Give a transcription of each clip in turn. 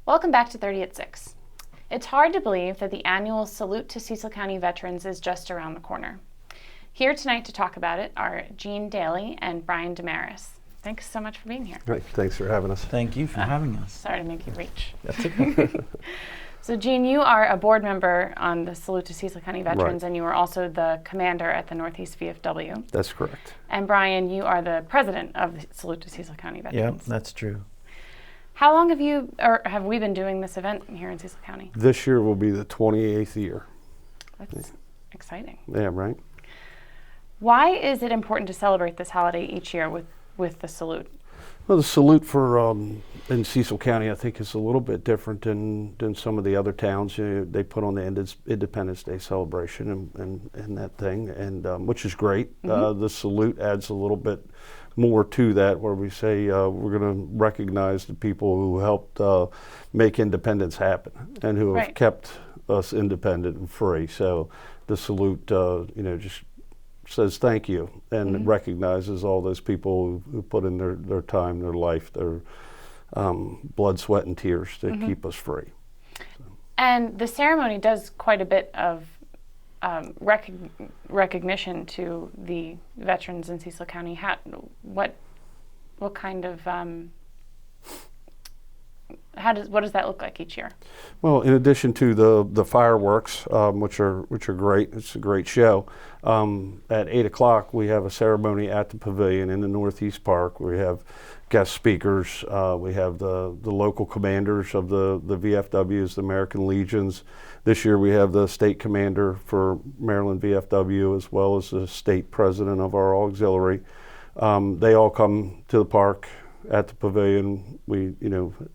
Welcome back to 30 at 6. It's hard to believe that the annual Salute to Cecil County Veterans is just around the corner. Here tonight to talk about it are Jean Daley and Brian DeMarris. Thanks so much for being here. Right, thanks for having us. Thank you for having us. Sorry to make you reach. That's okay. So Jean, you are a board member on the Salute to Cecil County Veterans, Right. and you are also the commander at the Northeast VFW. That's correct. And Brian, you are the president of the Salute to Cecil County Veterans. Yep, that's true. How long have we been doing this event here in Cecil County? This year will be the 28th year. That's exciting. Yeah, right. Why is it important to celebrate this holiday each year with the salute? Well, the salute for in Cecil County, I think, is a little bit different than some of the other towns. You know, they put on the Independence Day celebration and that thing, and which is great. Mm-hmm. The salute adds a little bit more to that, where we say we're going to recognize the people who helped make independence happen and who have Right. kept us independent and free. So the salute, just says thank you and Mm-hmm. recognizes all those people who put in their time, their life, their blood, sweat, and tears to Mm-hmm. keep us free. And the ceremony does quite a bit of recognition to the veterans in Cecil County. What kind of what does that look like each year? Well, in addition to the fireworks, which are great, it's a great show. At 8 o'clock, we have a ceremony at the pavilion in the Northeast Park. We have guest speakers. We have the local commanders of the VFWs, the American Legions. This year, we have the state commander for Maryland VFW, as well as the state president of our auxiliary. They all come to the park at the pavilion. We,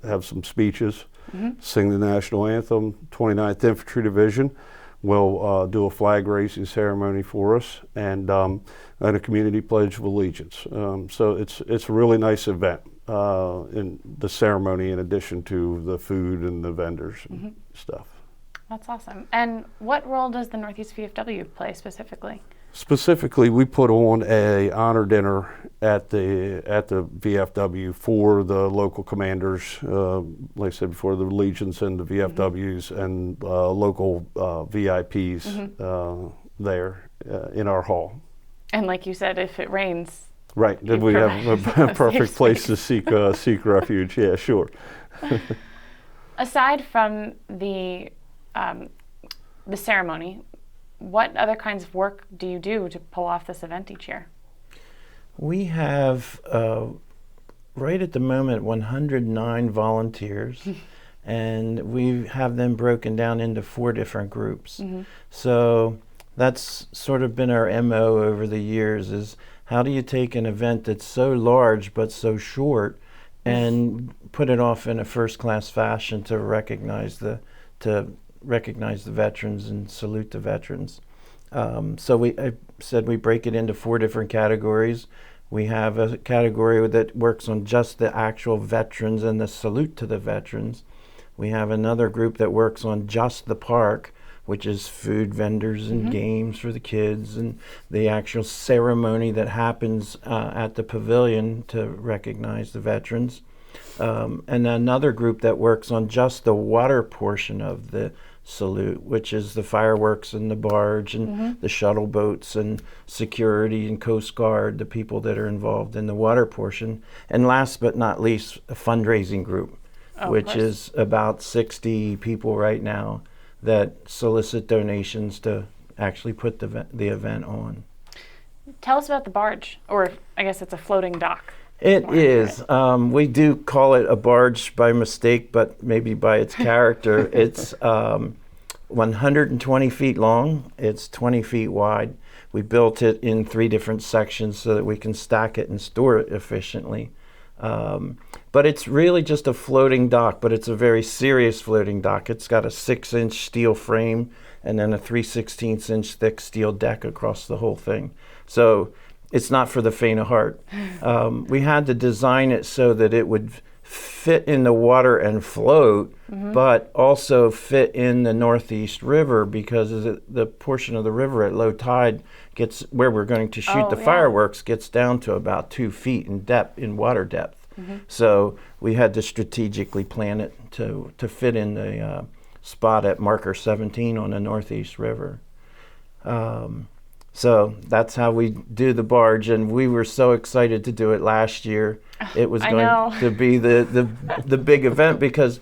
have some speeches, Mm-hmm. sing the national anthem. 29th Infantry Division will do a flag raising ceremony for us, and a community pledge of allegiance. So it's a really nice event in the ceremony, in addition to the food and the vendors and Mm-hmm. stuff. That's awesome. And what role does the Northeast VFW play specifically? Specifically, we put on a honor dinner at the VFW for the local commanders, like I said before, the Legions and the VFWs, Mm-hmm. and local VIPs Mm-hmm. there in our hall. And like you said, if it rains, Right, You then we have provide a perfect place to seek refuge. Yeah, sure. aside from the ceremony, what other kinds of work do you do to pull off this event each year? We have, right at the moment, 109 volunteers, and we have them broken down into 4 different groups. Mm-hmm. So that's sort of been our MO over the years, is how do you take an event that's so large but so short and put it off in a first-class fashion to recognize the veterans and salute the veterans. So I said we break it into 4 different categories. We have a category that works on just the actual veterans and the salute to the veterans. We have another group that works on just the park, which is food vendors and Mm-hmm. games for the kids, and the actual ceremony that happens at the pavilion to recognize the veterans. And another group that works on just the water portion of the salute, which is the fireworks and the barge and Mm-hmm. the shuttle boats and security and Coast Guard, the people that are involved in the water portion. And last but not least, a fundraising group, Oh, of which course. is about 60 people right now that solicit donations to actually put the event on. Tell us about the barge, or I guess it's a floating dock. It More is. We do call it a barge by mistake, but maybe by its character. It's 120 feet long. It's 20 feet wide. We built it in 3 different sections so that we can stack it and store it efficiently. But it's really just a floating dock, but it's a very serious floating dock. It's got a 6-inch steel frame and then a 3/16-inch thick steel deck across the whole thing. So it's not for the faint of heart. We had to design it so that it would fit in the water and float, but also fit in the Northeast River, because the portion of the river at low tide gets, where we're going to shoot the fireworks, gets down to about 2 feet in depth, in water depth. So we had to strategically plan it to fit in the spot at marker 17 on the Northeast River. So that's how we do the barge, and we were so excited to do it last year. It was going to be the big event, because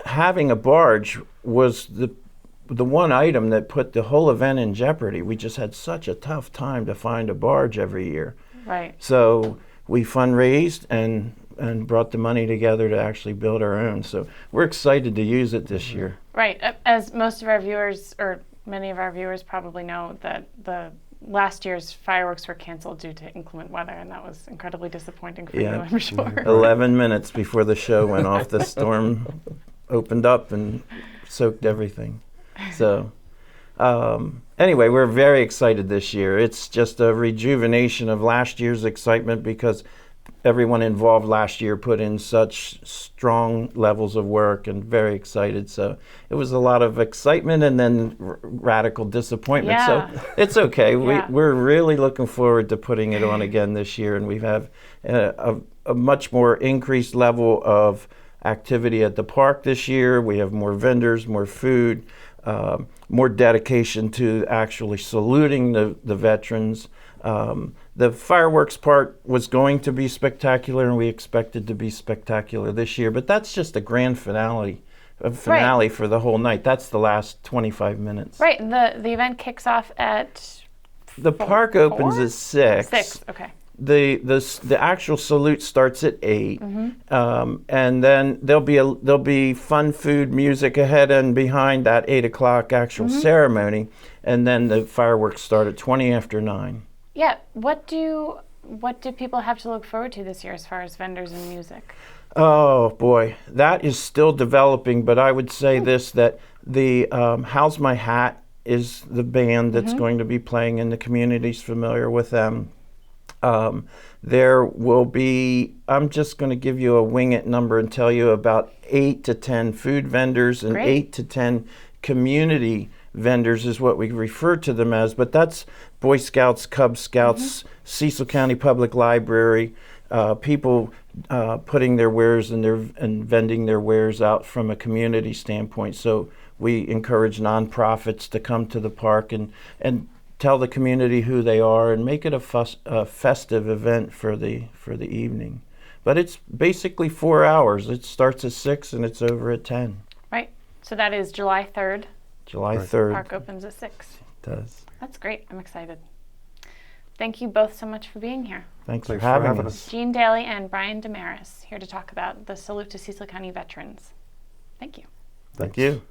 having a barge was the one item that put the whole event in jeopardy. We just had such a tough time to find a barge every year. Right. So we fundraised and brought the money together to actually build our own. So we're excited to use it this year. Right. As most of our viewers, or many of our viewers probably know, that the last year's fireworks were canceled due to inclement weather, and that was incredibly disappointing for you, I'm sure. 11 minutes before the show went off, the storm opened up and soaked everything. So anyway, we're very excited this year. It's just a rejuvenation of last year's excitement, because everyone involved last year put in such strong levels of work, and very excited. So it was a lot of excitement and then radical disappointment. Yeah. So it's okay. Yeah. We're really looking forward to putting it on again this year, and we have a much more increased level of activity at the park this year. We have more vendors, more food, more dedication to actually saluting the veterans. The fireworks part was going to be spectacular, and we expected to be spectacular this year, but that's just a grand finale for the whole night. That's the last 25 minutes. Right, and the event kicks off at the park opens at 6. 6, okay. The actual salute starts at 8, and then there'll be fun food, music ahead and behind that 8 o'clock actual ceremony, and then the fireworks start at 20 after 9. Yeah, what do people have to look forward to this year as far as vendors and music? Oh boy, that is still developing, but I would say this, that the How's My Hat is the band that's going to be playing in the communities familiar with them. There will be, I'm just going to give you a wing it number and tell you about 8 to 10 food vendors and 8 to 10 community vendors is what we refer to them as, but that's Boy Scouts, Cub Scouts, Cecil County Public Library, people putting their wares and vending their wares out from a community standpoint. So we encourage nonprofits to come to the park and tell the community who they are and make it a festive event for the evening. But it's basically 4 hours. It starts at 6 and it's over at 10. Right. So that is July 3rd. July 3rd. Park opens at 6. It does. That's great. I'm excited. Thank you both so much for being here. Thanks for having us. Gene Daley and Brian DeMarris here to talk about the Salute to Cecil County Veterans. Thank you. Thank you.